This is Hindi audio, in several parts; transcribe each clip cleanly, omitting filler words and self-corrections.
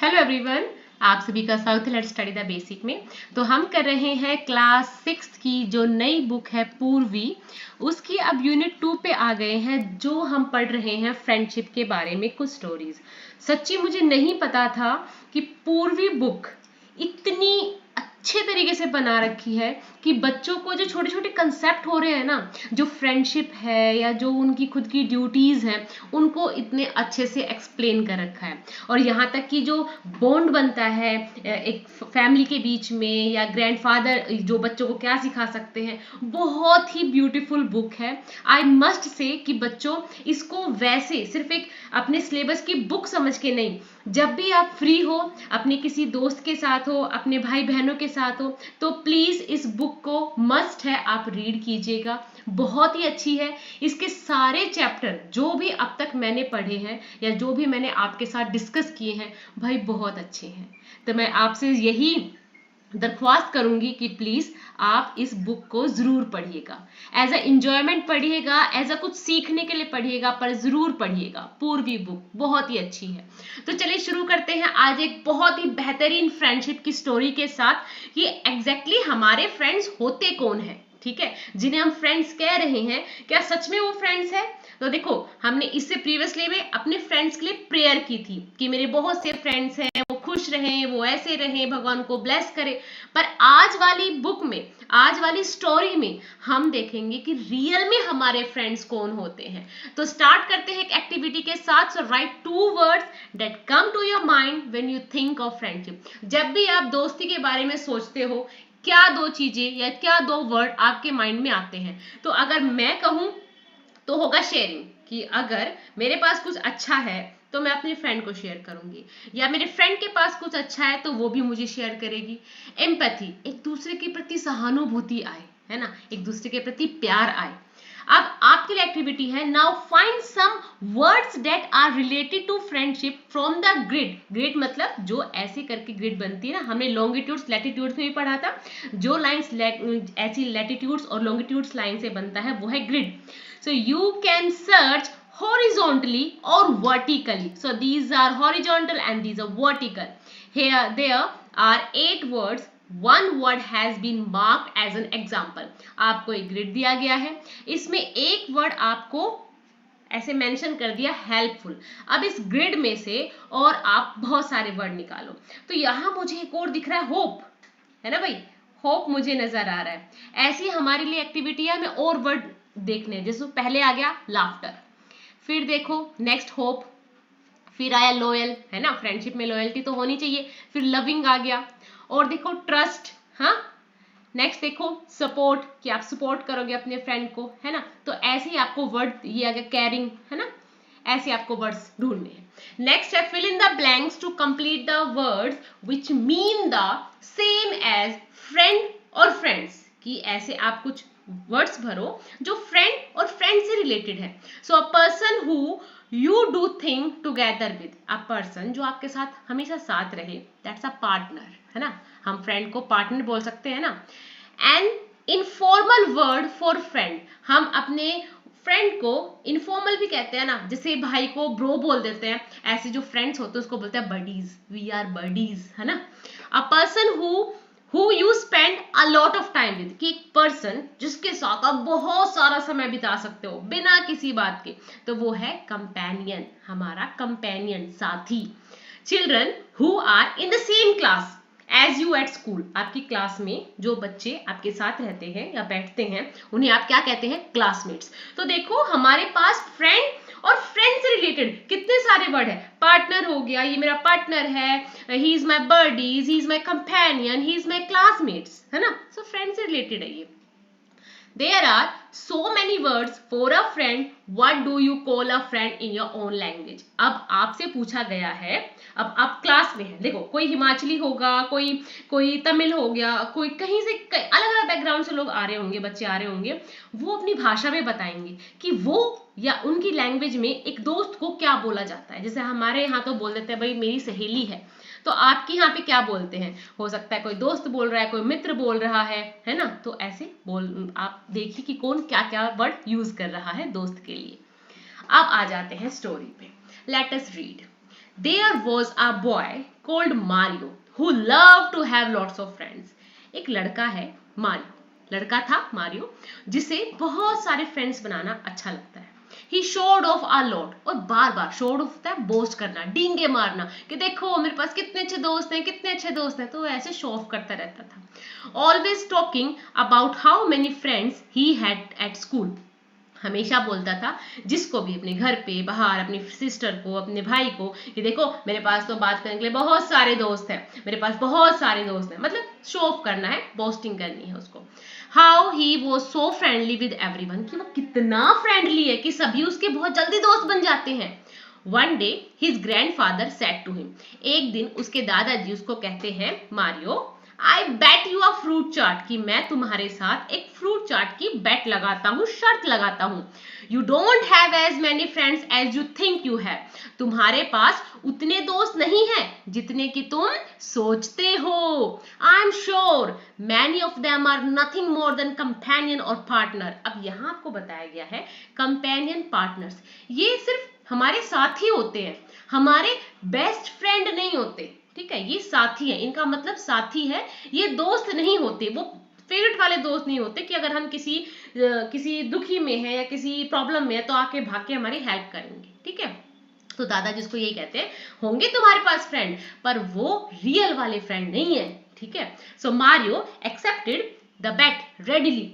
हेलो एवरीवन, आप सभी का स्वागत है लेट्स स्टडी द बेसिक में। तो हम कर रहे हैं क्लास 6 की जो नई बुक है पूर्वी, उसकी अब यूनिट 2 पे आ गए हैं, जो हम पढ़ रहे हैं फ्रेंडशिप के बारे में कुछ स्टोरीज। सच्ची मुझे नहीं पता था कि पूर्वी बुक इतनी अच्छे तरीके से बना रखी है कि बच्चों को जो छोटे छोटे कंसेप्ट हो रहे हैं ना, जो फ्रेंडशिप है या जो उनकी खुद की ड्यूटीज हैं, उनको इतने अच्छे से एक्सप्लेन कर रखा है। और यहाँ तक कि जो बॉन्ड बनता है एक फैमिली के बीच में, या ग्रैंडफादर जो बच्चों को क्या सिखा सकते हैं, बहुत ही ब्यूटीफुल बुक है। आई मस्ट से कि बच्चों इसको वैसे सिर्फ एक अपने सिलेबस की बुक समझ के नहीं, जब भी आप फ्री हो, अपने किसी दोस्त के साथ हो, अपने भाई बहनों के साथ हो, तो प्लीज इस बुक को मस्ट है आप रीड कीजिएगा। बहुत ही अच्छी है। इसके सारे चैप्टर जो भी अब तक मैंने पढ़े हैं या जो भी मैंने आपके साथ डिस्कस किए हैं, भाई बहुत अच्छे हैं। तो मैं आपसे यही दरख्वास्त करूंगी कि प्लीज आप इस बुक को जरूर पढ़िएगा, एज अ इंजॉयमेंट पढ़िएगा, एज अ कुछ सीखने के लिए पढ़िएगा, पर जरूर पढ़िएगा। पूर्वी बुक बहुत ही अच्छी है। तो चलिए शुरू करते हैं आज एक बहुत ही बेहतरीन फ्रेंडशिप की स्टोरी के साथ कि एग्जैक्टली हमारे फ्रेंड्स होते कौन है। ठीक है, जिन्हें हम फ्रेंड्स कह रहे हैं, क्या सच में वो फ्रेंड्स है? तो देखो, हमने इससे प्रीवियसली में अपने फ्रेंड्स के लिए प्रेयर की थी कि मेरे बहुत से फ्रेंड्स हैं, वो खुश रहें, वो ऐसे रहें, भगवान को ब्लेस करे। पर आज वाली बुक में, आज वाली स्टोरी में हम देखेंगे कि रियल में हमारे फ्रेंड्स कौन होते हैं। तो स्टार्ट करते हैं एक एक्टिविटी के साथ। So write 2 words that come to your mind when you think of friendship. जब भी आप दोस्ती के बारे में सोचते हो, क्या 2 चीजें या क्या 2 वर्ड आपके माइंड में आते हैं? तो अगर मैं कहूं तो होगा शेयरिंग, कि अगर मेरे पास कुछ अच्छा है तो मैं अपने फ्रेंड को शेयर करूंगी, या मेरे फ्रेंड के पास कुछ अच्छा है तो वो भी मुझे शेयर करेगी। एम्पैथी, एक दूसरे के प्रति सहानुभूति आए, है ना, एक दूसरे के प्रति प्यार आए। अब आपके लिए एक्टिविटी है, now find some words that are related to friendship from the grid. Grid मतलब जो ऐसे करके ग्रिड बनती है ना, हमने लॉन्गिट्यूड्स लैटिट्यूड्स में भी पढ़ा था, जो लाइंस ऐसी लैटिट्यूड्स और लॉन्गिट्यूड्स लाइन से बनता है वो है grid. So you can search horizontally or vertically. So these are horizontal and these are vertical. Here there are 8 words. One word has been marked as an example. आपको एक ग्रिड दिया गया है, इसमें एक वर्ड आपको ऐसे मेंशन कर दिया हेल्पफुल। अब इस ग्रिड में से और आप बहुत सारे वर्ड निकालो। तो यहाँ मुझे एक और दिख रहा है होप, है ना भाई, होप मुझे नजर आ रहा है। ऐसी हमारे लिए एक्टिविटी है, हमें और वर्ड देखने। जैसे पहले आ गया लाफ्टर, फिर देखो नेक्स्ट होप, फिर आया लॉयल, है ना, फ्रेंडशिप में लॉयल्टी तो होनी चाहिए। फिर लविंग आ गया, और देखो ट्रस्ट, हाँ। नेक्स्ट देखो सपोर्ट, कि आप सपोर्ट करोगे अपने फ्रेंड को, है ना। तो ऐसे ही आपको वर्ड, ये आ गया कैरिंग, है ना। ऐसे आपको वर्ड्स ढूंढने हैं। नेक्स्ट है fill in the blanks to complete the words which mean the same as friend और फ्रेंड्स, कि ऐसे आप कुछ वर्ड्स भरो जो फ्रेंड और फ्रेंड से रिलेटेड है। So a person who you do thing together with, a person जो आपके साथ हमेशा साथ रहे, दैट्स अ पार्टनर, है ना। हम फ्रेंड को पार्टनर बोल सकते हैं ना। And informal word for friend, हम अपने फ्रेंड को इनफॉर्मल भी कहते हैं ना, जैसे भाई को ब्रो बोल देते हैं, ऐसे जो फ्रेंड्स होते हैं उसको बोलते हैं बडीज, वी आर बडीज, है ना। अ person who you spend a lot of time with, कि एक पर्सन जिसके साथ आप बहुत सारा समय बिता सकते हो बिना किसी बात के, तो वो है कंपेनियन, हमारा कंपेनियन, साथी। Children who are in the same class as you at school, आपकी क्लास में जो बच्चे आपके साथ रहते हैं या बैठते हैं, उन्हें आप क्या कहते हैं? क्लासमेट्स। तो देखो हमारे पास फ्रेंड और फ्रेंड से रिलेटेड कितने सारे वर्ड है। पार्टनर हो गया, ये मेरा पार्टनर है, he is my buddies, he is my companion, he is my classmates, है ना। सो फ्रेंड से रिलेटेड है ये। There are so many words for a friend. What do you call a friend in your own language? अब आपसे पूछा गया है, अब आप क्लास में हैं, देखो कोई हिमाचली होगा, कोई कोई तमिल हो गया, कोई कहीं से अलग अलग बैकग्राउंड से लोग आ रहे होंगे, बच्चे आ रहे होंगे, वो अपनी भाषा में बताएंगे कि वो या उनकी लैंग्वेज में एक दोस्त को क्या बोला जाता है। जैसे हमारे यहाँ तो बोल देते हैं भाई मेरी सहेली है, तो आपके यहाँ पे क्या बोलते हैं? हो सकता है कोई दोस्त बोल रहा है, कोई मित्र बोल रहा है ना। तो ऐसे बोल, आप देखिए कि कौन क्या क्या वर्ड यूज कर रहा है दोस्त के लिए। अब आ जाते हैं स्टोरी पे। Let us read. There was a boy called Mario who love to have lots of friends. एक लड़का है मारियो, लड़का था मारियो जिसे बहुत सारे फ्रेंड्स बनाना अच्छा लगता है। He showed of a lot, और बार बार शोड ऑफ होता है बोस्ट करना, डींगे मारना कि देखो मेरे पास कितने अच्छे दोस्त हैं, कितने अच्छे दोस्त हैं, तो ऐसे शो ऑफ करता रहता था। Always talking about how many friends he had at school, हमेशा बोलता था जिसको भी, अपने घर पे, बाहर, अपनी सिस्टर को, अपने भाई को, कि देखो मेरे पास तो बात करने के लिए बहुत सारे दोस्त हैं, मेरे पास बहुत सारे दोस्त हैं, मतलब शो ऑफ करना है, बोस्टिंग करनी है उसको। How he was so friendly with everyone, कि वो कितना फ्रेंडली है कि सभी उसके बहुत जल्दी दोस्त बन जाते हैं। One day his grandfather said to him, एक दिन उसके दादाजी उसको कहते हैं, Mario I bet you a fruit chaat, कि मैं तुम्हारे साथ एक फ्रूट चाट की बेट लगाता हूँ, शर्त लगाता हूँ। You don't have as many friends as you think you have, तुम्हारे पास उतने दोस्त नहीं हैं जितने कि तुम सोचते हो। I am sure many of them are nothing more than companion और पार्टनर। अब यहाँ आपको बताया गया है कंपेनियन, पार्टनर्स, ये सिर्फ हमारे साथी होते हैं, हमारे बेस्ट फ्रेंड नहीं होते, ठीक है, ये साथी है, इनका मतलब साथी है, ये दोस्त नहीं होते, वो फेवरेट वाले दोस्त नहीं होते कि अगर हम किसी दुखी में है या किसी प्रॉब्लम में है तो आके भाग के हमारी हेल्प करेंगे, ठीक है। तो दादा जिसको यही कहते हैं, होंगे तुम्हारे पास फ्रेंड पर वो रियल वाले फ्रेंड नहीं है, ठीक है। So Mario accepted the bet readily,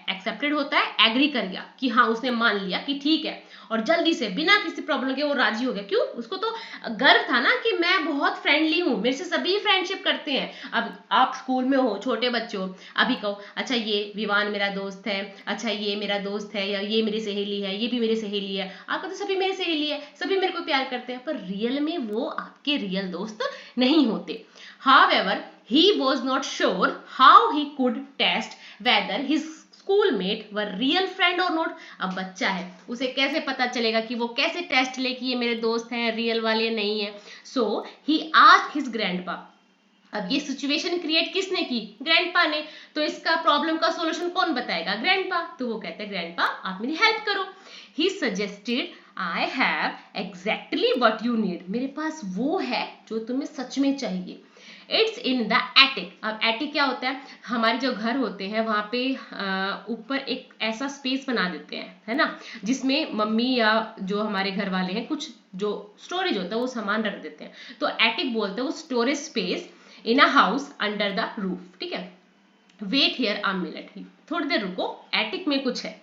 accepted होता है एग्री कर गया, कि हाँ उसने मान लिया कि ठीक है, और जल्दी से बिना किसी प्रॉब्लम के वो राजी हो गया। क्यों? उसको तो गर्व था ना कि मैं बहुत फ्रेंडली हूँ, मेरे से सभी फ्रेंडशिप करते हैं। अब आप स्कूल में हो, छोटे बच्चे हो, अभी कहो अच्छा ये विवान मेरा दोस्त है, अच्छा ये मेरा दोस्त है, या ये मेरी सहेली है, ये भी मेरी सहेली है, आपका तो सभी मेरी सहेली है, सभी मेरे को प्यार करते हैं, पर रियल में वो आपके रियल दोस्त नहीं होते। However, he was not sure how he could test whether his schoolmate were real friend or not। अब बच्चा है, उसे कैसे पता चलेगा कि वो कैसे टेस्ट ले कि ये मेरे दोस्त हैं, रियल वाले नहीं है। So he asked his grandpa। अब ये सिचुएशन क्रिएट किसने की? ग्रैंडपा ने। तो इसका प्रॉब्लम का सॉल्यूशन कौन बताएगा? ग्रैंडपा। तो वो कहते हैं ग्रैंडपा आप मेरी हेल्प करो। He suggested I have exactly what you need, मेरे पास वो है जो तुम्हें सच में चाहिए। It's in the attic. अब एटिक क्या होता है? हमारे जो घर होते हैं वहाँ पे ऊपर एक ऐसा स्पेस बना देते हैं, है ना, जिसमें मम्मी या जो हमारे घर वाले हैं कुछ जो स्टोरेज होता है वो सामान रख देते हैं, तो एटिक बोलते हैं वो storage space in a house under the roof, ठीक है। वेट हियर अ मिनट, थोड़ी देर रुको, एटिक में कुछ है।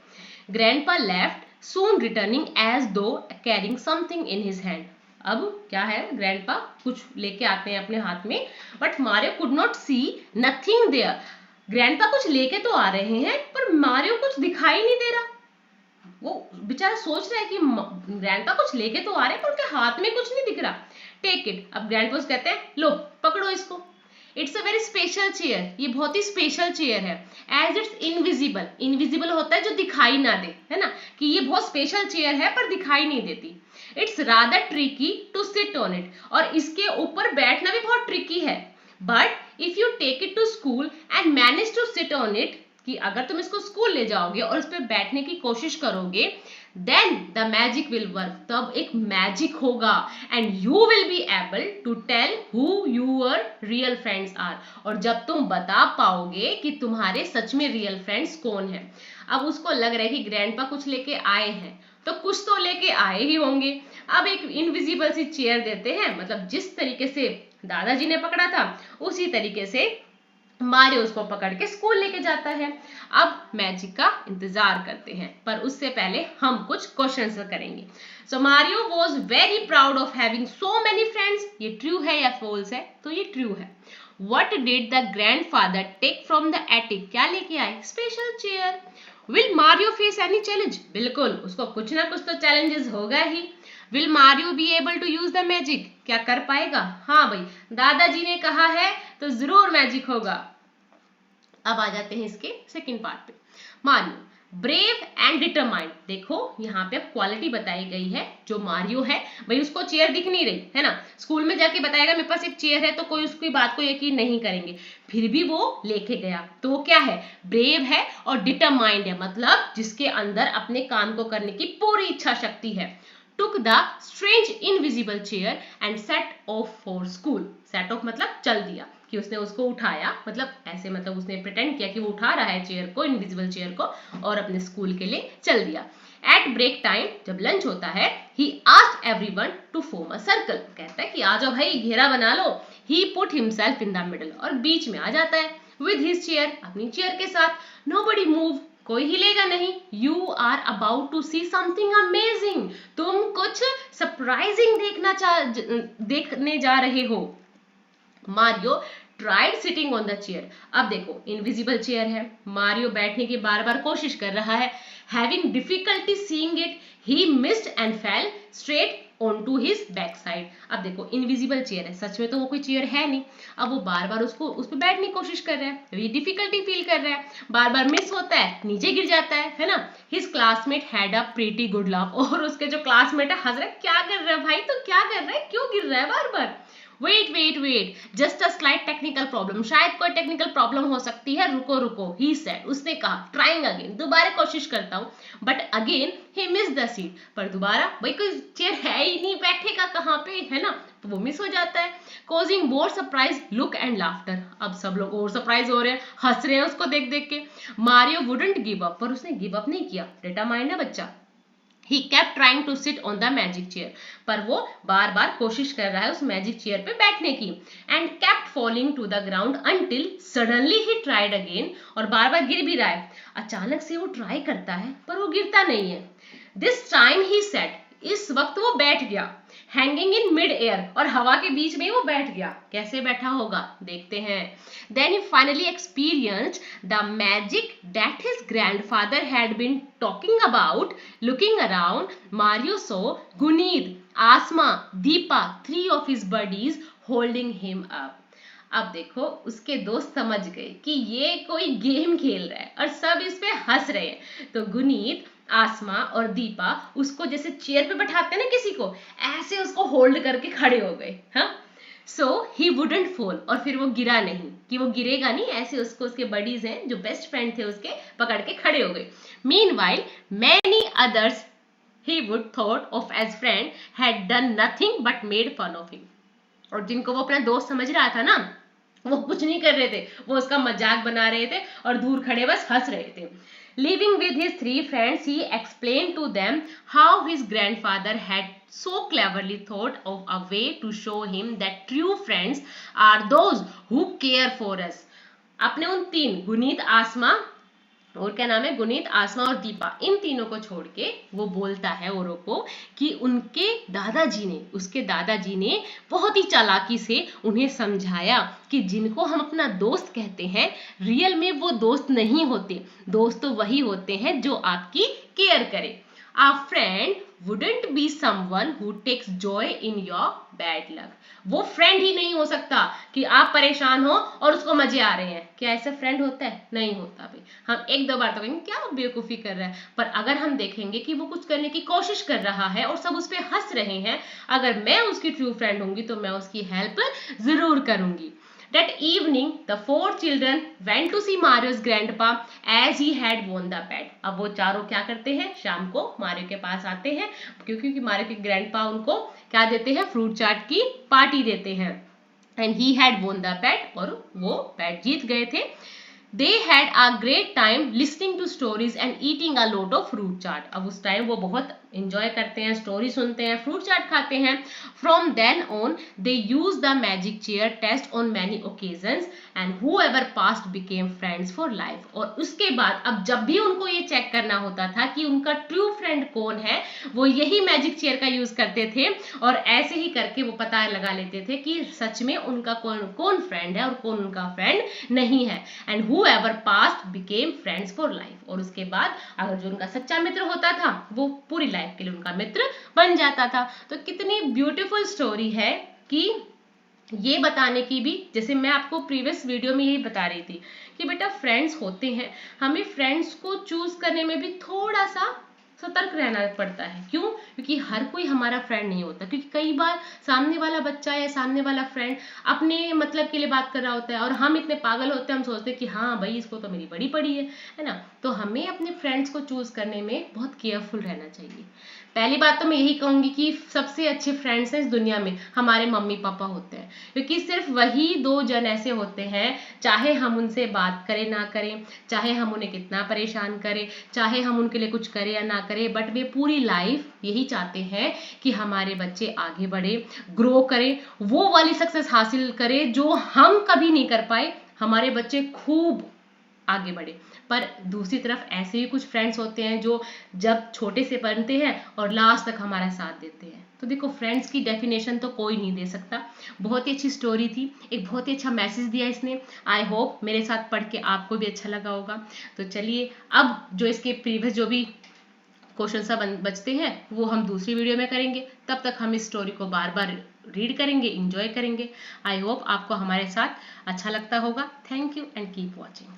ग्रैंडपा लेफ्ट सून रिटर्निंग एज दो carrying something in his hand. अब क्या है, ग्रैंडपा कुछ लेके आते हैं अपने हाथ में, but Mario could not see nothing there. Grandpa कुछ लेके तो आ रहे हैं पर मारियो कुछ दिखाई नहीं दे रहा। वो बेचारा सोच रहा है कि ग्रैंडपा कुछ लेके तो आ रहे हैं पर उनके हाथ में कुछ नहीं दिख रहा। Take it. अब ग्रैंडपा कहते हैं लो पकड़ो इसको। It's a very special chair, ये बहुत ही स्पेशल चेयर है। एज इट्स इनविजिबल, इनविजिबल होता है जो दिखाई ना दे, है ना, कि ये बहुत स्पेशल चेयर है पर दिखाई नहीं देती। It's rather tricky to sit on it, और इसके ऊपर बैठना भी बहुत ट्रिकी है। But if you take it to school and manage to sit on it, कि अगर तुम इसको स्कूल ले जाओगे और इस पर बैठने की कोशिश करोगे, then the magic will work, तब एक मैजिक होगा, and you will be able to tell who your real friends are, और जब तुम बता पाओगे कि तुम्हारे सच में रियल फ्रेंड्स कौन है। अब उसको लग रहा है कि ग्रैंडपा कुछ लेके आए हैं, तो कुछ तो लेके आए ही होंगे। अब एक इनविजिबल सी चेयर देते हैं, मतलब जिस तरीके से दादाजी ने पकड़ा था उसी तरीके से मारियो उसको पकड़ के स्कूल लेके जाता है। अब मैजिक का इंतजार करते हैं, पर उससे पहले हम कुछ क्वेश्चंस करेंगे। So Mario was very proud of having so many friends. ये ट्रू है या फॉल्स है? तो ये ट्रू है। What did the grandfather take from the attic? क्या लेके आए? Special chair. Will Mario face any challenge? बिल्कुल, उसको कुछ ना कुछ तो चैलेंजेस होगा ही। Will Mario be able to use the magic? क्या कर पाएगा? हाँ भाई, दादाजी ने कहा है तो जरूर मैजिक होगा। अब आ जाते हैं इसके सेकंड पार्ट पे। Mario brave and determined. देखो यहाँ पे अब क्वालिटी बताई गई है। जो मारियो है भाई, उसको चेयर दिख नहीं रही है ना, स्कूल में जाके बताएगा मेरे पास एक चेयर है तो कोई उसकी बात को यकीन नहीं करेंगे, फिर भी वो लेके गया। तो वो क्या है? ब्रेव है और डिटरमाइंड है, मतलब जिसके अंदर अपने काम को करने की पूरी इच्छा शक्ति है। took the strange invisible chair and set off for school. Set off मतलब चल दिया, कि उसने उसको उठाया, मतलब ऐसे, मतलब उसने प्रिटेंड किया कि वो उठा रहा है चेयर को, इनविजिबल चेयर को, और अपने स्कूल के लिए चल दिया. एट ब्रेक टाइम, जब लंच होता है, he asked everyone to form a circle. कहता है कि आ जाओ भाई, घेरा बना लो. He put himself in the middle, और बीच में आ जाता है, with his chair, अपनी चेयर के साथ. Nobody move, कोई हिलेगा नहीं. You are about to see something amazing, तुम कुछ सरप्राइजिंग देखने जा रहे हो. Mario tried sitting on the chair. अब देखो, इनविजिबल चेयर है, मारियो बैठने की बार बार कोशिश कर रहा है. Having difficulty seeing it, he missed and fell straight on to his back side. अब देखो, इनविजिबल चेयर है, सच में तो वो कोई चेयर है नहीं. अब वो बार बार उसको उस पर बैठने की कोशिश कर रहा है, ये डिफिकल्टी फील कर रहा है, बार बार मिस होता है, नीचे गिर जाता है ना. His classmate had a pretty good laugh, और उसके जो क्लासमेट है हंस रहा है. क्या कर रहा है भाई, तो क्या कर रहा है, क्यों गिर रहा है बार बार. Wait just a slight technical problem, शायद कोई टेक्निकल प्रॉब्लम हो सकती है, रुको. ही सेड, उसने कहा. ट्राइंग अगेन, दोबारा कोशिश करता हूँ. But again he miss the seat, पर दोबारा भाई कोई चेयर है ही नहीं, बैठेगा कहाँ पे, है ना, तो वो मिस हो जाता है. Causing more surprise look and laughter. अब सब लोग और सरप्राइज हो रहे हैं, हंस रहे हैं उसको देख देख के. मारियो वुडंट गिव अप, पर उसने गिव अप नहीं किया, डिटरमाइंड है बच्चा. He kept trying to sit on the magic chair, पर वो बार बार कोशिश कर रहा है उस मैजिक चेयर पे बैठने की. And kept falling to the ground until suddenly he tried again, और बार बार गिर भी रहा है. अचानक से वो ट्राई करता है, पर वो गिरता नहीं है. This time he sat, इस वक्त वो बैठ गया. हैंगिंग इन मिड एयर, और हवा के बीच में वो बैठ गया. कैसे बैठा होगा, देखते हैं. Then he finally experienced the magic that his grandfather had been talking about. Looking around, Mario saw Guneet, Asma, Deepa, three of his buddies holding him up. अब देखो, उसके दोस्त समझ गए कि ये कोई गेम खेल रहा है और सब इस पे हंस रहे हैं. तो गुनीत, आसमा और दीपा उसको जैसे चेयर पे बैठाते हैं ना किसी को, ऐसे उसको होल्ड करके खड़े हो गए. हाँ, सो ही वुडंट फॉल, और फिर वो गिरा नहीं, कि वो गिरेगा नहीं, ऐसे उसको उसके बडीज हैं जो बेस्ट फ्रेंड थे उसके, पकड़ के खड़े हो गए. Meanwhile many others he would thought of as friend had done nothing but made fun of him. और जिनको वो अपना दोस्त समझ रहा था ना, वो कुछ नहीं कर रहे थे, वो उसका मजाक बना रहे थे और दूर खड़े बस हंस रहे थे. Living with his three friends, he explained to them how his grandfather had so cleverly thought of a way to show him that true friends are those who care for us. अपने उन तीन, गुनीत, आसमा और क्या नाम है, गुनीत, आसमा और दीपा, इन तीनों को छोड़ के वो बोलता है औरों को कि उनके दादाजी ने बहुत ही चालाकी से उन्हें समझाया कि जिनको हम अपना दोस्त कहते हैं, रियल में वो दोस्त नहीं होते. दोस्त तो वही होते हैं जो आपकी केयर करे. A friend wouldn't be someone who takes joy in your bad luck. वो फ्रेंड ही नहीं हो सकता कि आप परेशान हो और उसको मजे आ रहे हैं. क्या ऐसा फ्रेंड होता है? नहीं होता भाई. हम एक दो बार तो कहेंगे क्या वो बेवकूफ़ी कर रहा है, पर अगर हम देखेंगे कि वो कुछ करने की कोशिश कर रहा है और सब उस पर हंस रहे हैं, अगर मैं उसकी ट्रू फ्रेंड होंगी तो मैं उसकी हेल्प जरूर करूंगी. That evening, the four children went to see Mario's grandpa as he had won the bet. अब वो चारों क्या करते हैं, शाम को मारियो के पास आते हैं, क्योंकि मारियो के ग्रैंडपा उनको क्या देते हैं, फ्रूट चाट की पार्टी देते हैं. And he had won the bet, और वो बैट जीत गए थे. They had a great time listening to stories and eating a lot of fruit chaat. अब उस टाइम वो बहुत enjoy करते हैं, स्टोरी सुनते हैं, फ्रूट चाट खाते हैं. From then on, they used the magic chair test on many occasions and whoever passed became friends for life. और उसके बाद अब जब भी उनको ये चेक करना होता था कि उनका ट्रू फ्रेंड कौन है, वो यही मैजिक चेयर का यूज करते थे और ऐसे ही करके वो पता लगा लेते थे कि सच में उनका कौन फ्रेंड है और कौन उनका फ्रेंड नहीं है. And whoever passed became friends for life. और उसके बाद अगर जो उनका सच्चा मित्र होता था वो पूरी लाइफ के लिए उनका मित्र बन जाता था. तो कितनी ब्यूटीफुल स्टोरी है कि ये बताने की भी, जैसे मैं आपको प्रीवियस वीडियो में यही बता रही थी कि बेटा फ्रेंड्स होते हैं, हमें फ्रेंड्स को चूज करने में भी थोड़ा सा सतर्क रहना पड़ता है. क्यों? क्योंकि हर कोई हमारा फ्रेंड नहीं होता, क्योंकि कई बार सामने वाला बच्चा या सामने वाला फ्रेंड अपने मतलब के लिए बात कर रहा होता है और हम इतने पागल होते हैं, हम सोचते हैं कि हाँ भाई इसको तो मेरी बड़ी पड़ी है ना. तो हमें अपने फ्रेंड्स को चूज करने में बहुत केयरफुल रहना चाहिए. पहली बात तो मैं यही कहूंगी कि सबसे अच्छे फ्रेंड्स हैं इस दुनिया में हमारे मम्मी पापा होते हैं, क्योंकि सिर्फ वही दो जन ऐसे होते हैं, चाहे हम उनसे बात करें ना करें, चाहे हम उन्हें कितना परेशान करें, चाहे हम उनके लिए कुछ करें या ना करें, बट वे पूरी लाइफ यही चाहते हैं कि हमारे बच्चे आगे बढ़े, ग्रो करें, वो वाली सक्सेस हासिल करें जो हम कभी नहीं कर पाए, हमारे बच्चे खूब आगे बढ़े। पर दूसरी तरफ ऐसे भी कुछ फ्रेंड्स होते हैं जो जब छोटे से बनते हैं और लास्ट तक हमारा साथ देते हैं। तो देखो, फ्रेंड्स की डेफिनेशन तो कोई नहीं दे सकता। बहुत ही अच्छी स्टोरी थी, एक बहुत ही अच्छा मैसेज दिया इसने। आई होप मेरे साथ पढ़ के आपको भी अच्छा लगा होगा। तो चलिए, अब जो इसके प्रीवियस जो भी क्वेश्चन सब बचते हैं वो हम दूसरी वीडियो में करेंगे। तब तक हम इस स्टोरी को बार बार रीड करेंगे, इंजॉय करेंगे। आई होप आपको हमारे साथ अच्छा लगता होगा। Thank you and keep watching.